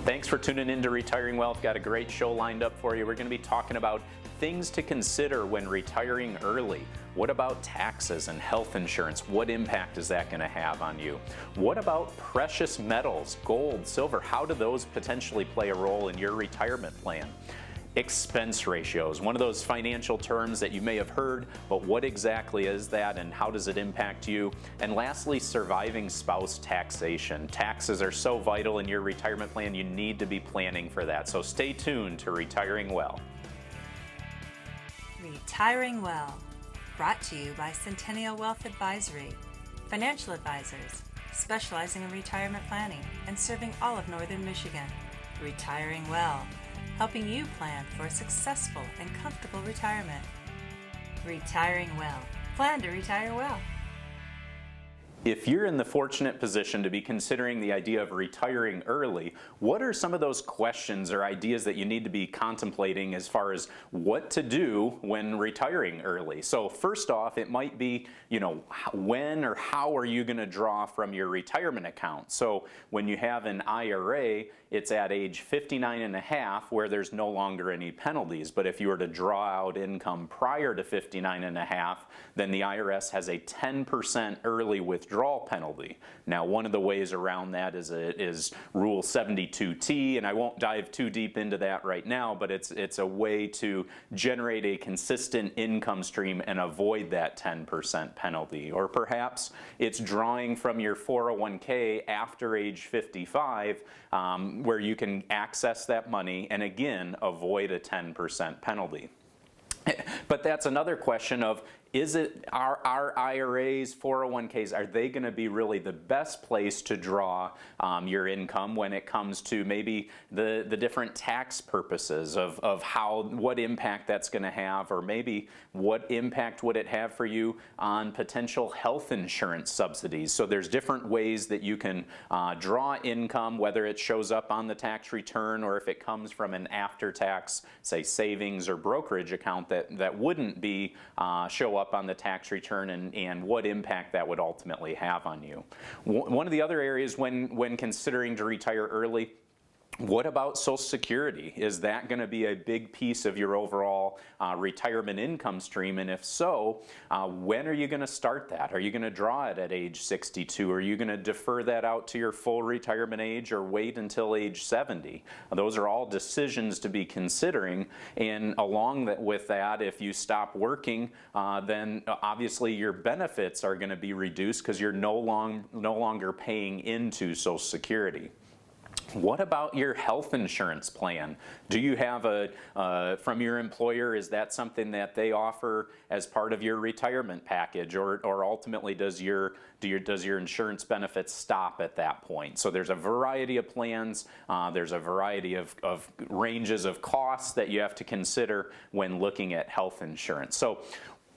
Thanks for tuning in to Retiring Wealth. Got a great show lined up for you. We're going to be talking about things to consider when retiring early. What about taxes and health insurance? What impact is that going to have on you? What about precious metals, gold, silver? How do those potentially play a role in your retirement plan? Expense ratios, one of those financial terms that you may have heard, but what exactly is that and how does it impact you? And lastly, surviving spouse taxation. Taxes are so vital in your retirement plan, you need to be planning for that. So stay tuned to Retiring Well. Retiring Well, brought to you by Centennial Wealth Advisory, financial advisors specializing in retirement planning and serving all of Northern Michigan. Retiring Well, helping you plan for a successful and comfortable retirement. Retiring Well. Plan to retire well. If you're in the fortunate position to be considering the idea of retiring early, what are some of those questions or ideas that you need to be contemplating as far as what to do when retiring early? So first off, it might be, when or how are you going to draw from your retirement account? So when you have an IRA, it's at age 59 and a half where there's no longer any penalties. But if you were to draw out income prior to 59 and a half, then the IRS has a 10% early withdrawal penalty. Now, one of the ways around that is Rule 72T, and I won't dive too deep into that right now, but it's a way to generate a consistent income stream and avoid that 10% penalty. Or perhaps it's drawing from your 401k after age 55, where you can access that money and again avoid a 10% penalty. But that's another question of, our IRAs, 401ks, are they going to be really the best place to draw your income when it comes to maybe the different tax purposes of what impact that's going to have, or maybe what impact would it have for you on potential health insurance subsidies? So there's different ways that you can draw income, whether it shows up on the tax return or if it comes from an after-tax, say, savings or brokerage account that wouldn't be show up on the tax return, and what impact that would ultimately have on you. One of the other areas when considering to retire early, what about Social Security? Is that going to be a big piece of your overall retirement income stream? And if so, when are you going to start that? Are you going to draw it at age 62? Are you going to defer that out to your full retirement age or wait until age 70? Those are all decisions to be considering. And along with that, if you stop working, then obviously your benefits are going to be reduced because you're no longer paying into Social Security. What about your health insurance plan? Do you have from your employer, is that something that they offer as part of your retirement package, or ultimately does your insurance benefits stop at that point? So there's a variety of plans, there's a variety of ranges of costs that you have to consider when looking at health insurance. So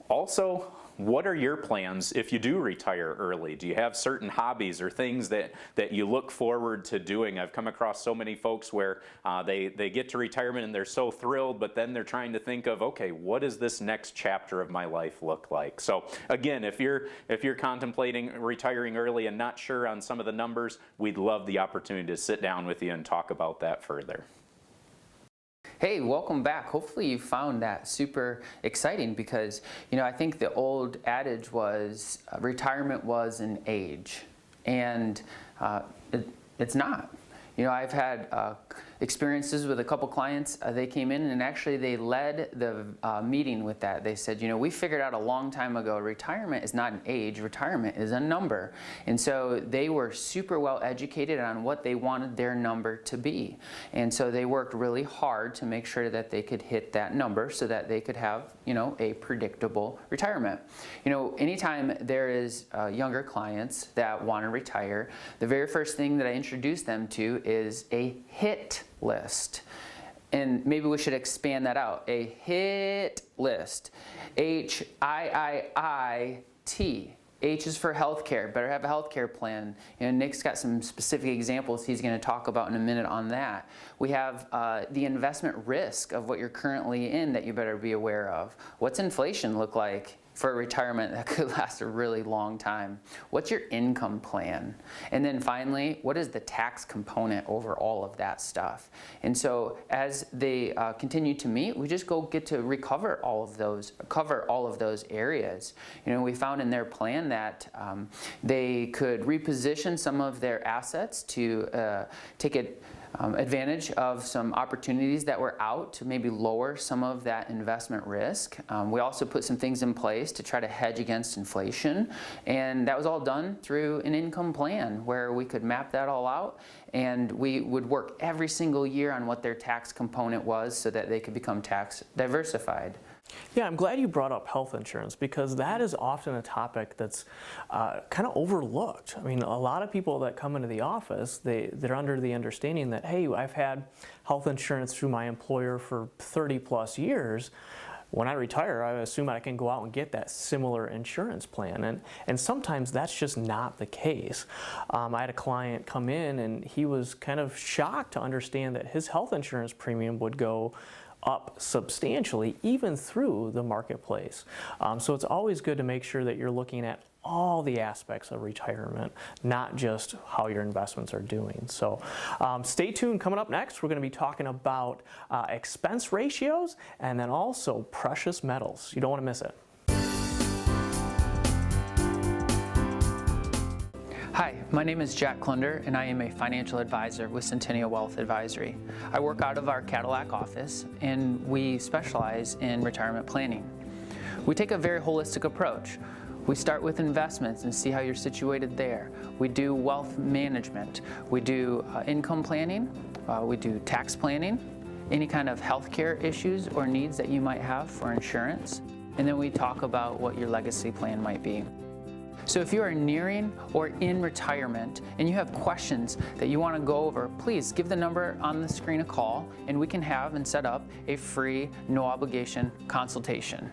also, what are your plans if you do retire early? Do you have certain hobbies or things that you look forward to doing? I've come across so many folks where they get to retirement and they're so thrilled, but then they're trying to think of, okay, what does this next chapter of my life look like? So again, if you're contemplating retiring early and not sure on some of the numbers, we'd love the opportunity to sit down with you and talk about that further. Hey, welcome back. Hopefully you found that super exciting because, I think the old adage was retirement was an age, and it's not. I've had experiences with a couple clients. They came in and actually they led the meeting with that. They said, we figured out a long time ago, retirement is not an age, retirement is a number. And so they were super well educated on what they wanted their number to be. And so they worked really hard to make sure that they could hit that number so that they could have, a predictable retirement. Anytime there is younger clients that want to retire, the very first thing that I introduce them to is a hit list. And maybe we should expand that out. A hit list. HIIIT. H is for healthcare. Better have a healthcare plan. Nick's got some specific examples he's going to talk about in a minute on that. We have the investment risk of what you're currently in that you better be aware of. What's inflation look like for a retirement that could last a really long time? What's your income plan? And then finally, what is the tax component over all of that stuff? And so as they continue to meet, we just get to recover cover all of those areas. We found in their plan that they could reposition some of their assets to take advantage of some opportunities that were out to maybe lower some of that investment risk. We also put some things in place to try to hedge against inflation, and that was all done through an income plan where we could map that all out, and we would work every single year on what their tax component was so that they could become tax diversified. Yeah, I'm glad you brought up health insurance, because that is often a topic that's kind of overlooked. I mean, a lot of people that come into the office, they're under the understanding that, hey, I've had health insurance through my employer for 30 plus years. When I retire, I assume I can go out and get that similar insurance plan. And sometimes that's just not the case. I had a client come in and he was kind of shocked to understand that his health insurance premium would go up substantially even through the marketplace. So it's always good to make sure that you're looking at all the aspects of retirement, not just how your investments are doing. So stay tuned. Coming up next, we're going to be talking about expense ratios and then also precious metals. You don't want to miss it. Hi, my name is Jack Klunder, and I am a financial advisor with Centennial Wealth Advisory. I work out of our Cadillac office, and we specialize in retirement planning. We take a very holistic approach. We start with investments and see how you're situated there. We do wealth management. We do income planning. We do tax planning, any kind of healthcare issues or needs that you might have for insurance. And then we talk about what your legacy plan might be. So if you are nearing or in retirement and you have questions that you want to go over, please give the number on the screen a call, and we can have and set up a free, no obligation consultation.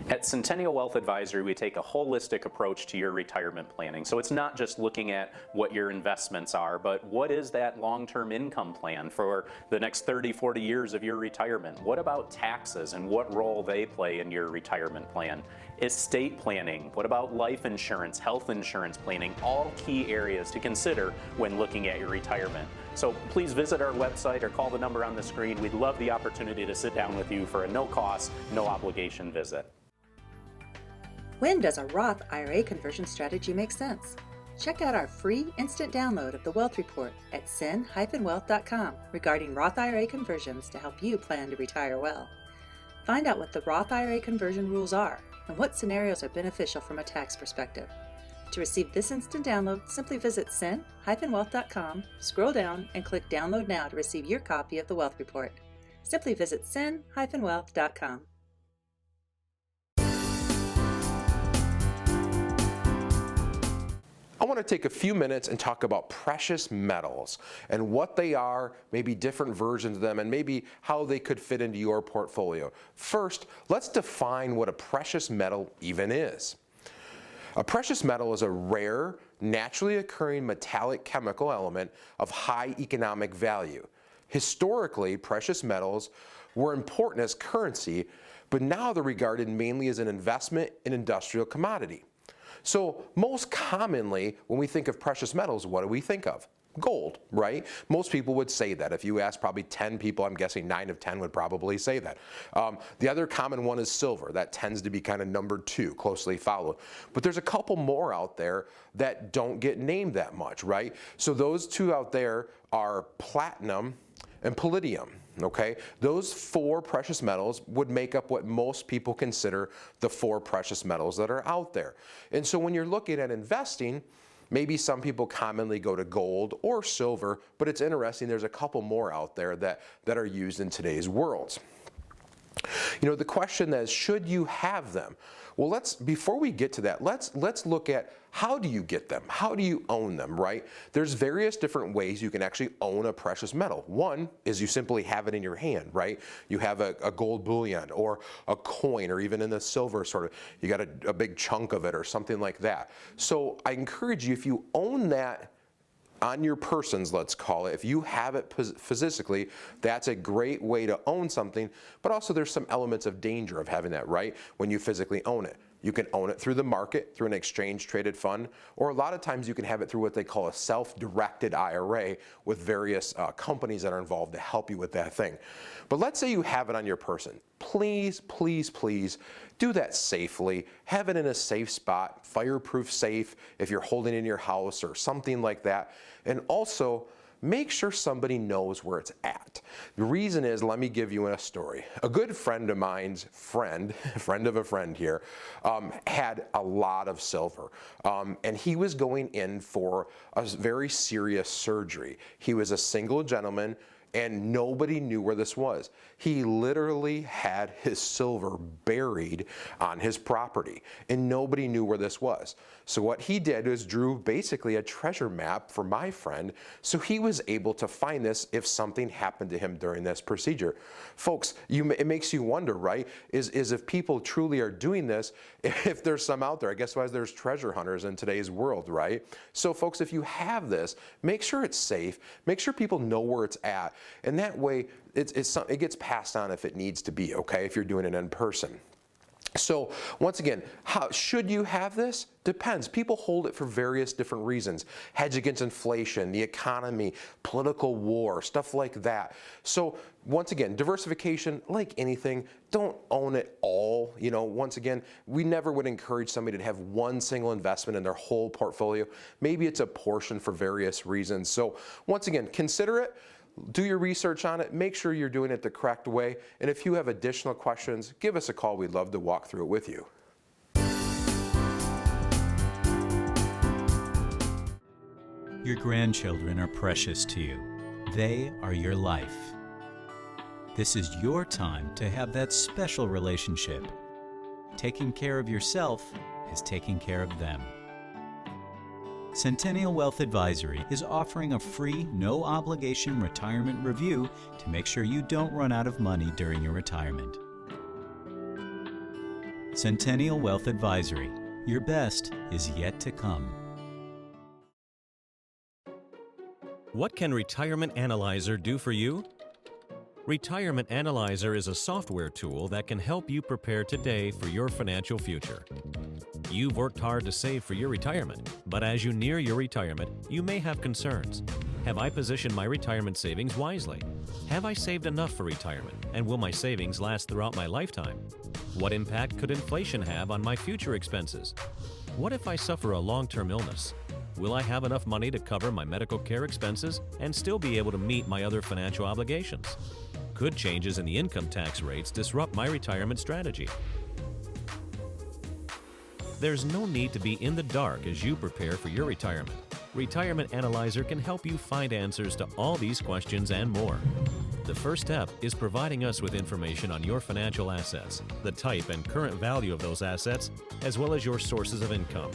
At Centennial Wealth Advisory, we take a holistic approach to your retirement planning. So it's not just looking at what your investments are, but what is that long-term income plan for the next 30, 40 years of your retirement? What about taxes and what role they play in your retirement plan? Estate planning, what about life insurance, health insurance planning, all key areas to consider when looking at your retirement. So please visit our website or call the number on the screen. We'd love the opportunity to sit down with you for a no-cost, no-obligation visit. When does a Roth IRA conversion strategy make sense? Check out our free instant download of the Wealth Report at cen-wealth.com regarding Roth IRA conversions to help you plan to retire well. Find out what the Roth IRA conversion rules are and what scenarios are beneficial from a tax perspective. To receive this instant download, simply visit cen-wealth.com, scroll down, and click Download Now to receive your copy of the Wealth Report. Simply visit cen-wealth.com. I want to take a few minutes and talk about precious metals and what they are, maybe different versions of them, and maybe how they could fit into your portfolio. First, let's define what a precious metal even is. A precious metal is a rare, naturally occurring metallic chemical element of high economic value. Historically, precious metals were important as currency, but now they're regarded mainly as an investment in industrial commodity. So most commonly, when we think of precious metals, what do we think of? Gold, right? Most people would say that. If you ask probably 10 people, I'm guessing 9 of 10 would probably say that. The other common one is silver. That tends to be kind of number 2, closely followed. But there's a couple more out there that don't get named that much, right? So those two out there are platinum and palladium. Okay, those 4 precious metals would make up what most people consider the 4 precious metals that are out there. And so when you're looking at investing, maybe some people commonly go to gold or silver, but it's interesting, there's a couple more out there that are used in today's world. You know, the question is, should you have them? Well, before we get to that, let's look at how do you get them? How do you own them, right? There's various different ways you can actually own a precious metal. One is you simply have it in your hand, right? You have a gold bullion or a coin, or even in the silver sort of, you got a big chunk of it or something like that. So I encourage you, if you own that on your persons, let's call it, if you have it physically, that's a great way to own something, but also there's some elements of danger of having that, right? When you physically own it. You can own it through the market, through an exchange-traded fund, or a lot of times you can have it through what they call a self-directed IRA with various companies that are involved to help you with that thing. But let's say you have it on your person. Please, please, please do that safely. Have it in a safe spot, fireproof safe if you're holding it in your house or something like that. And also, make sure somebody knows where it's at. The reason is, let me give you a story. A good friend of mine's friend of a friend here, had a lot of silver. And he was going in for a very serious surgery. He was a single gentleman, and nobody knew where this was. He literally had his silver buried on his property, and nobody knew where this was. So what he did was drew basically a treasure map for my friend, so he was able to find this if something happened to him during this procedure. Folks, it makes you wonder, right? Is if people truly are doing this, if there's some out there, I guess why there's treasure hunters in today's world, right? So folks, if you have this, make sure it's safe, make sure people know where it's at, and that way it gets passed on if it needs to be, okay, if you're doing it in person. So once again, how should you have this? Depends. People hold it for various different reasons. Hedge against inflation, the economy, political war, stuff like that. So once again, diversification, like anything, don't own it all. You know, once again, we never would encourage somebody to have one single investment in their whole portfolio. Maybe it's a portion for various reasons. So once again, consider it. Do your research on it, make sure you're doing it the correct way, and if you have additional questions, give us a call. We'd love to walk through it with you. Your grandchildren are precious to you. They are your life. This is your time to have that special relationship. Taking care of yourself is taking care of them. Centennial Wealth Advisory is offering a free, no-obligation retirement review to make sure you don't run out of money during your retirement. Centennial Wealth Advisory. Your best is yet to come. What can Retirement Analyzer do for you? Retirement Analyzer is a software tool that can help you prepare today for your financial future. You've worked hard to save for your retirement, but as you near your retirement, you may have concerns. Have I positioned my retirement savings wisely? Have I saved enough for retirement, and will my savings last throughout my lifetime? What impact could inflation have on my future expenses? What if I suffer a long-term illness? Will I have enough money to cover my medical care expenses and still be able to meet my other financial obligations? Could changes in the income tax rates disrupt my retirement strategy? There's no need to be in the dark as you prepare for your retirement. Retirement Analyzer can help you find answers to all these questions and more. The first step is providing us with information on your financial assets, the type and current value of those assets, as well as your sources of income.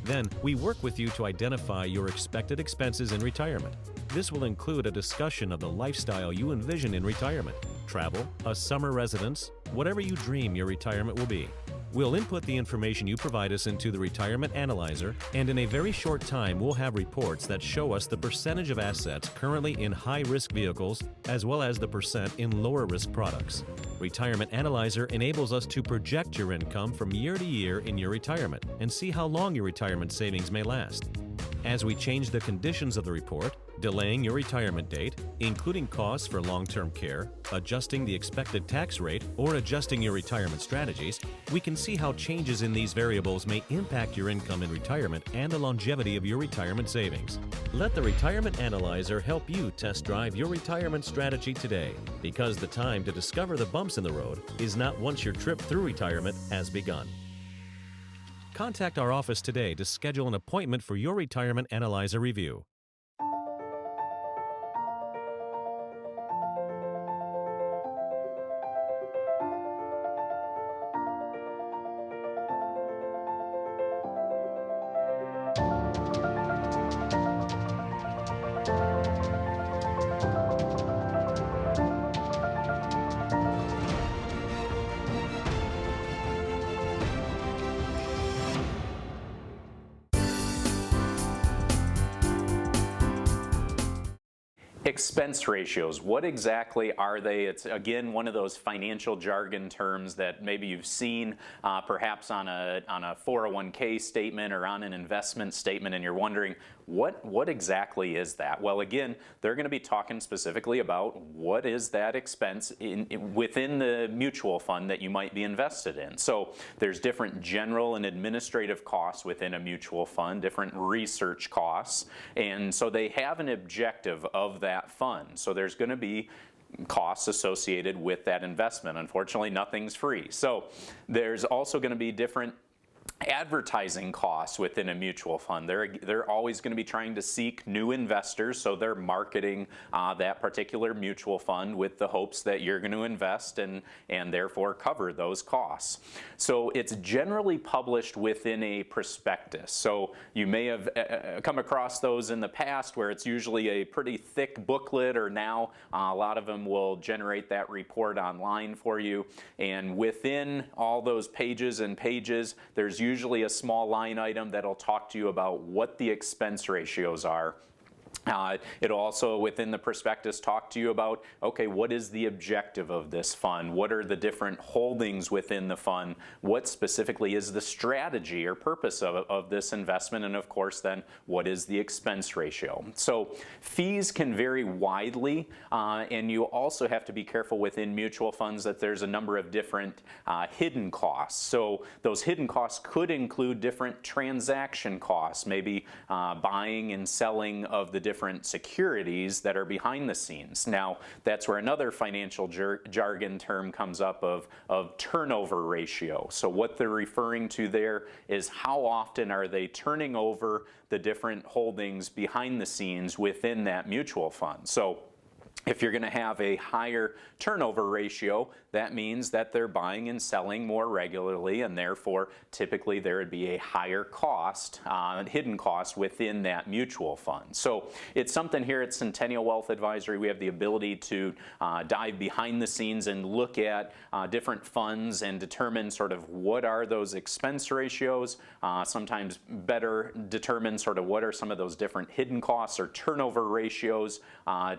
Then, we work with you to identify your expected expenses in retirement. This will include a discussion of the lifestyle you envision in retirement, travel, a summer residence, whatever you dream your retirement will be. We'll input the information you provide us into the Retirement Analyzer, and in a very short time we'll have reports that show us the percentage of assets currently in high-risk vehicles as well as the percent in lower-risk products. Retirement Analyzer enables us to project your income from year to year in your retirement and see how long your retirement savings may last. As we change the conditions of the report, delaying your retirement date, including costs for long-term care, adjusting the expected tax rate, or adjusting your retirement strategies, we can see how changes in these variables may impact your income in retirement and the longevity of your retirement savings. Let the Retirement Analyzer help you test drive your retirement strategy today, because the time to discover the bumps in the road is not once your trip through retirement has begun. Contact our office today to schedule an appointment for your Retirement Analyzer review. Expense ratios, what exactly are they? It's again one of those financial jargon terms that maybe you've seen perhaps on a 401k statement or on an investment statement, and you're wondering, what exactly is that? Well, again, they're going to be talking specifically about what is that expense within the mutual fund that you might be invested in. So there's different general and administrative costs within a mutual fund, different research costs, and so they have an objective of that fund. So there's going to be costs associated with that investment. Unfortunately, nothing's free. So there's also going to be different advertising costs within a mutual fund. They're always going to be trying to seek new investors, so they're marketing that particular mutual fund with the hopes that you're going to invest and therefore cover those costs. So it's generally published within a prospectus. So you may have come across those in the past where it's usually a pretty thick booklet, or now a lot of them will generate that report online for you. And within all those pages and pages, there's usually a small line item that'll talk to you about what the expense ratios are. It'll also, within the prospectus, talk to you about, okay, what is the objective of this fund? What are the different holdings within the fund? What specifically is the strategy or purpose of this investment? And of course, then, what is the expense ratio? So fees can vary widely, and you also have to be careful within mutual funds that there's a number of different hidden costs. So those hidden costs could include different transaction costs, maybe buying and selling of the different securities that are behind the scenes. Now, that's where another financial jargon term comes up of turnover ratio. So what they're referring to there is how often are they turning over the different holdings behind the scenes within that mutual fund. So if you're going to have a higher turnover ratio, that means that they're buying and selling more regularly, and therefore typically there would be a higher cost, hidden cost within that mutual fund. So it's something here at Centennial Wealth Advisory, we have the ability to dive behind the scenes and look at different funds and determine sort of what are those expense ratios, sometimes better determine sort of what are some of those different hidden costs or turnover ratios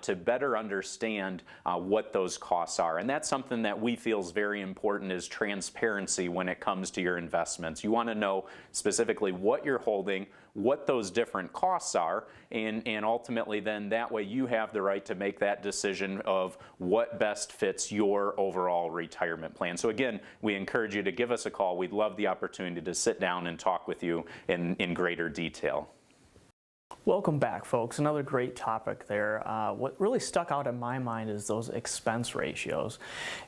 to better understand what those costs are. And that's something that we feel is very important, is transparency when it comes to your investments. You want to know specifically what you're holding, what those different costs are, and ultimately then that way you have the right to make that decision of what best fits your overall retirement plan. So again, we encourage you to give us a call. We'd love the opportunity to sit down and talk with you in greater detail. Welcome back, folks. Another great topic there. What really stuck out in my mind is those expense ratios.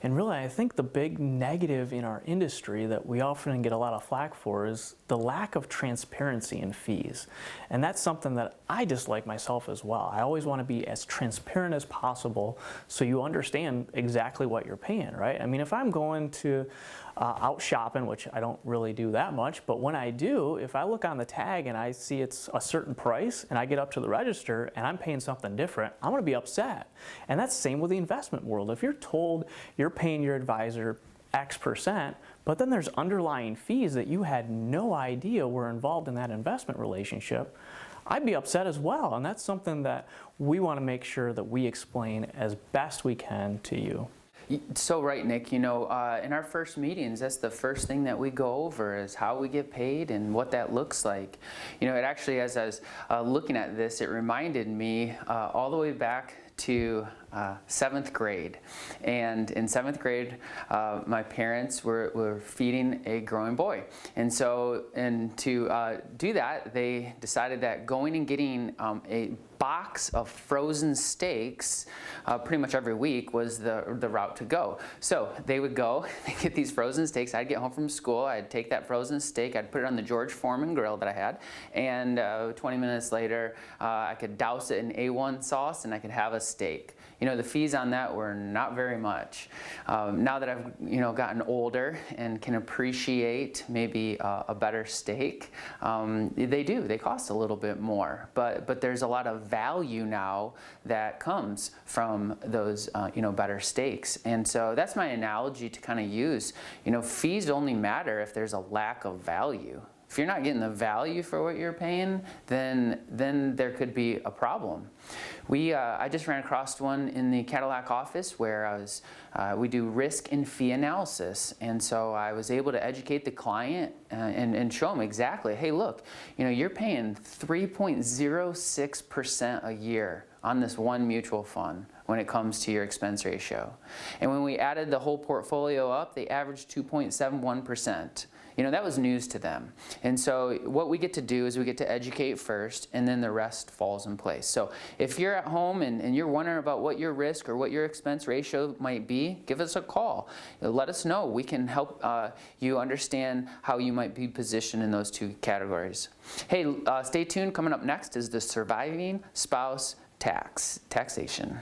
And really, I think the big negative in our industry that we often get a lot of flack for is the lack of transparency in fees. And that's something that I dislike myself as well. I always want to be as transparent as possible so you understand exactly what you're paying, right? I mean, if I'm going to out shopping, which I don't really do that much, but when I do, if I look on the tag and I see it's a certain price and I get up to the register and I'm paying something different, I'm going to be upset. And that's the same with the investment world. If you're told you're paying your advisor X%, but then there's underlying fees that you had no idea were involved in that investment relationship, I'd be upset as well. And that's something that we want to make sure that we explain as best we can to you. So right, Nick, you know, in our first meetings, that's the first thing that we go over is how we get paid and what that looks like. You know, it actually, as I was looking at this, it reminded me all the way back to 7th grade. And in 7th grade, my parents were feeding a growing boy. And so, to do that, they decided that going and getting a box of frozen steaks pretty much every week was the route to go. So they would go and get these frozen steaks. I'd get home from school, I'd take that frozen steak, I'd put it on the George Foreman grill that I had, and 20 minutes later I could douse it in A1 sauce and I could have a steak. You know, the fees on that were not very much. Now that I've gotten older and can appreciate maybe a better steak, they cost a little bit more, but there's a lot of value now that comes from those better steaks. And so that's my analogy to kind of use. You know, fees only matter if there's a lack of value. If you're not getting the value for what you're paying, then there could be a problem. I just ran across one in the Cadillac office where we do risk and fee analysis, and so I was able to educate the client and show them exactly, hey, look, you're paying 3.06% a year on this one mutual fund when it comes to your expense ratio. And when we added the whole portfolio up, they averaged 2.71%. That was news to them. And so what we get to do is we get to educate first, and then the rest falls in place. So if you're at home and you're wondering about what your risk or what your expense ratio might be, give us a call. Let us know. We can help you understand how you might be positioned in those two categories. Hey, stay tuned. Coming up next is the surviving spouse taxation.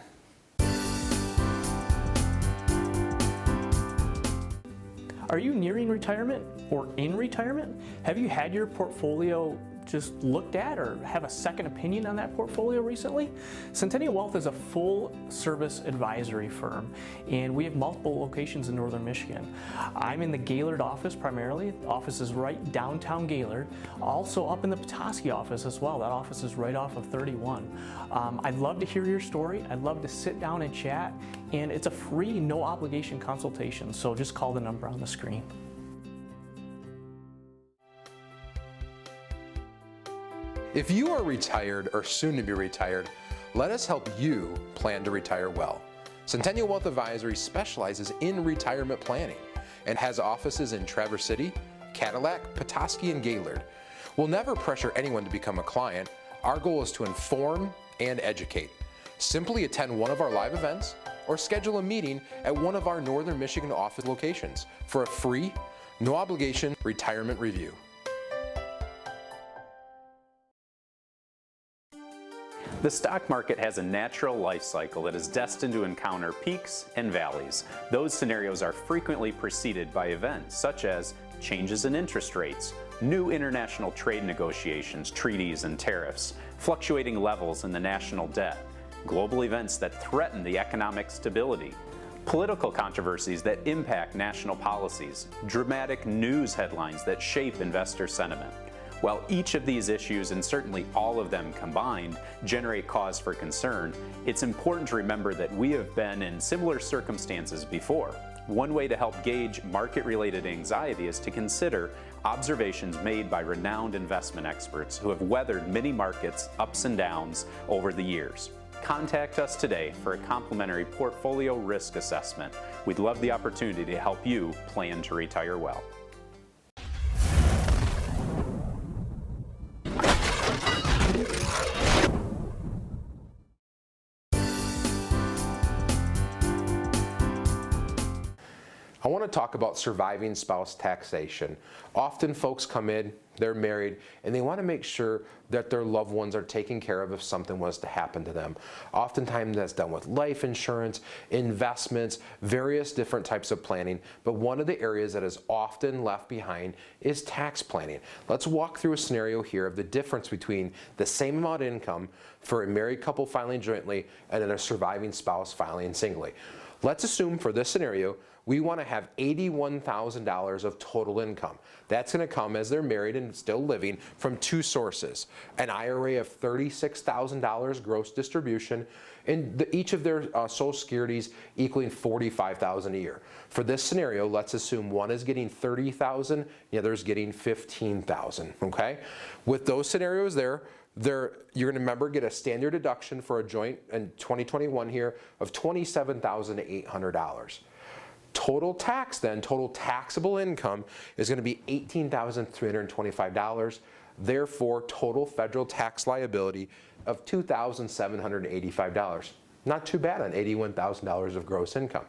Are you nearing retirement or in retirement? Have you had your portfolio just looked at or have a second opinion on that portfolio recently? Centennial Wealth is a full-service advisory firm, and we have multiple locations in northern Michigan. I'm in the Gaylord office primarily. The office is right downtown Gaylord. Also up in the Petoskey office as well. That office is right off of 31. I'd love to hear your story. I'd love to sit down and chat, and it's a free, no-obligation consultation, so just call the number on the screen. If you are retired or soon to be retired, let us help you plan to retire well. Centennial Wealth Advisory specializes in retirement planning and has offices in Traverse City, Cadillac, Petoskey, and Gaylord. We'll never pressure anyone to become a client. Our goal is to inform and educate. Simply attend one of our live events or schedule a meeting at one of our Northern Michigan office locations for a free, no obligation retirement review. The stock market has a natural life cycle that is destined to encounter peaks and valleys. Those scenarios are frequently preceded by events such as changes in interest rates, new international trade negotiations, treaties, and tariffs, fluctuating levels in the national debt, global events that threaten the economic stability, political controversies that impact national policies, dramatic news headlines that shape investor sentiment. While each of these issues, and certainly all of them combined, generate cause for concern, it's important to remember that we have been in similar circumstances before. One way to help gauge market-related anxiety is to consider observations made by renowned investment experts who have weathered many markets' ups and downs over the years. Contact us today for a complimentary portfolio risk assessment. We'd love the opportunity to help you plan to retire well. I want to talk about surviving spouse taxation. Often folks come in, they're married, and they want to make sure that their loved ones are taken care of if something was to happen to them. Oftentimes that's done with life insurance, investments, various different types of planning, but one of the areas that is often left behind is tax planning. Let's walk through a scenario here of the difference between the same amount of income for a married couple filing jointly and then a surviving spouse filing singly. Let's assume for this scenario, we want to have $81,000 of total income. That's going to come as they're married and still living from two sources. An IRA of $36,000 gross distribution, and each of their Social Securities equaling $45,000 a year. For this scenario, let's assume one is getting $30,000, the other is getting $15,000, okay? With those scenarios you're going to remember get a standard deduction for a joint in 2021 here of $27,800. Total tax then, total taxable income is going to be $18,325. Therefore, total federal tax liability of $2,785. Not too bad on $81,000 of gross income.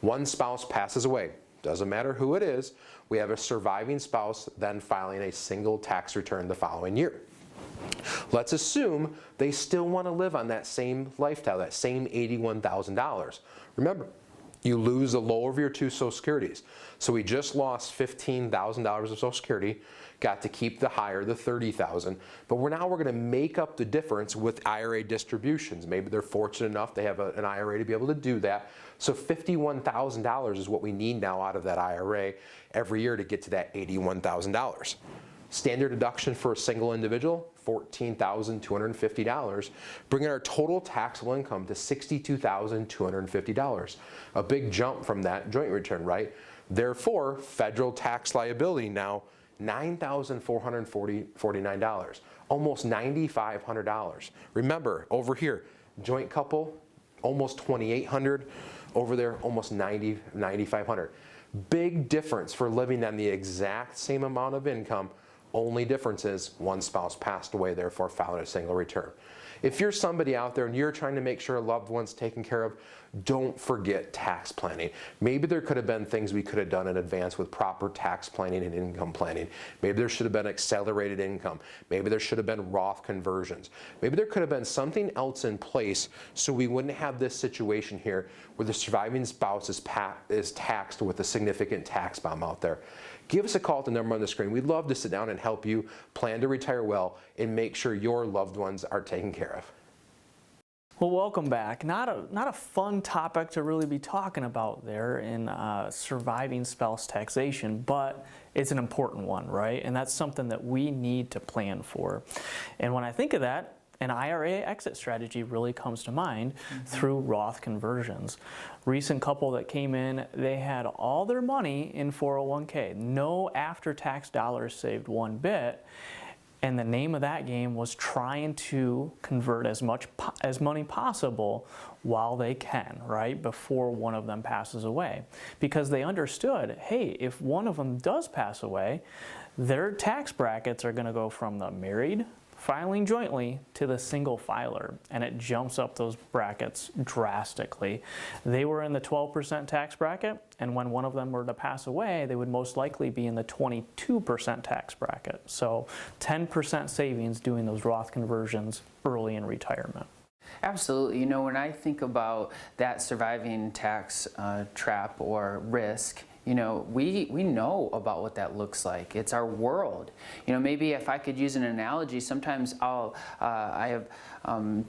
One spouse passes away. Doesn't matter who it is. We have a surviving spouse then filing a single tax return the following year. Let's assume they still want to live on that same lifestyle, that same $81,000. Remember, you lose the lower of your two Social Securities. So we just lost $15,000 of Social Security, got to keep the higher, the $30,000, but we're going to make up the difference with IRA distributions. Maybe they're fortunate enough they have an IRA to be able to do that. So $51,000 is what we need now out of that IRA every year to get to that $81,000. Standard deduction for a single individual, $14,250, bringing our total taxable income to $62,250. A big jump from that joint return, right? Therefore, federal tax liability now $9,449, almost $9,500. Remember, over here, joint couple, almost $2,800. Over there, almost $9,500. Big difference for living on the exact same amount of income. Only difference is one spouse passed away, therefore filing a single return. If you're somebody out there and you're trying to make sure a loved one's taken care of, don't forget tax planning. Maybe there could have been things we could have done in advance with proper tax planning and income planning. Maybe there should have been accelerated income. Maybe there should have been Roth conversions. Maybe there could have been something else in place so we wouldn't have this situation here where the surviving spouse is taxed with a significant tax bomb out there. Give us a call at the number on the screen. We'd love to sit down and help you plan to retire well and make sure your loved ones are taken care of. Well, welcome back. Not a fun topic to really be talking about there in surviving spouse taxation, but it's an important one, right? And that's something that we need to plan for. And when I think of that, an IRA exit strategy really comes to mind through Roth conversions. Recent couple that came in, they had all their money in 401k, no after-tax dollars saved one bit. And the name of that game was trying to convert as much money possible while they can, right, before one of them passes away. Because they understood, hey, if one of them does pass away, their tax brackets are going to go from the married filing jointly to the single filer, and it jumps up those brackets drastically. They were in the 12% tax bracket, and when one of them were to pass away, they would most likely be in the 22% tax bracket. So 10% savings doing those Roth conversions early in retirement. Absolutely. You know, when I think about that surviving tax trap or risk, you know, we know about what that looks like. It's our world. You know, maybe if I could use an analogy, sometimes I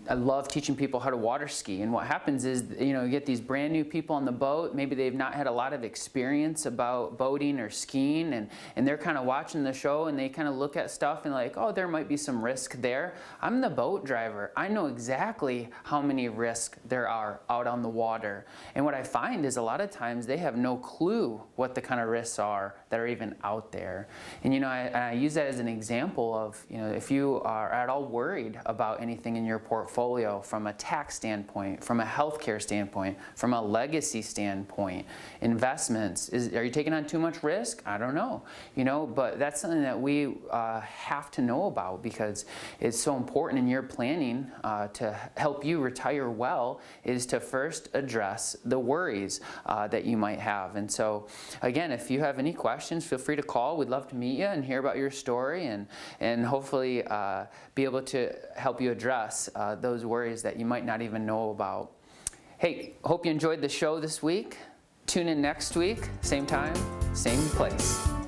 love teaching people how to water ski. And what happens is, you know, you get these brand new people on the boat. Maybe they've not had a lot of experience about boating or skiing, and they're kind of watching the show and they kind of look at stuff and like, oh, there might be some risk there. I'm the boat driver. I know exactly how many risks there are out on the water. And what I find is a lot of times they have no clue what the kind of risks are that are even out there. And you know, I use that as an example of, you know, if you are at all worried about anything in your portfolio from a tax standpoint, from a healthcare standpoint, from a legacy standpoint, investments, are you taking on too much risk? I don't know, you know, but that's something that we have to know about, because it's so important in your planning to help you retire well, is to first address the worries that you might have. And so again, if you have any questions, feel free to call. We'd love to meet you and hear about your story, and hopefully be able to help you address those worries that you might not even know about. Hey, hope you enjoyed the show this week. Tune in next week, same time, same place.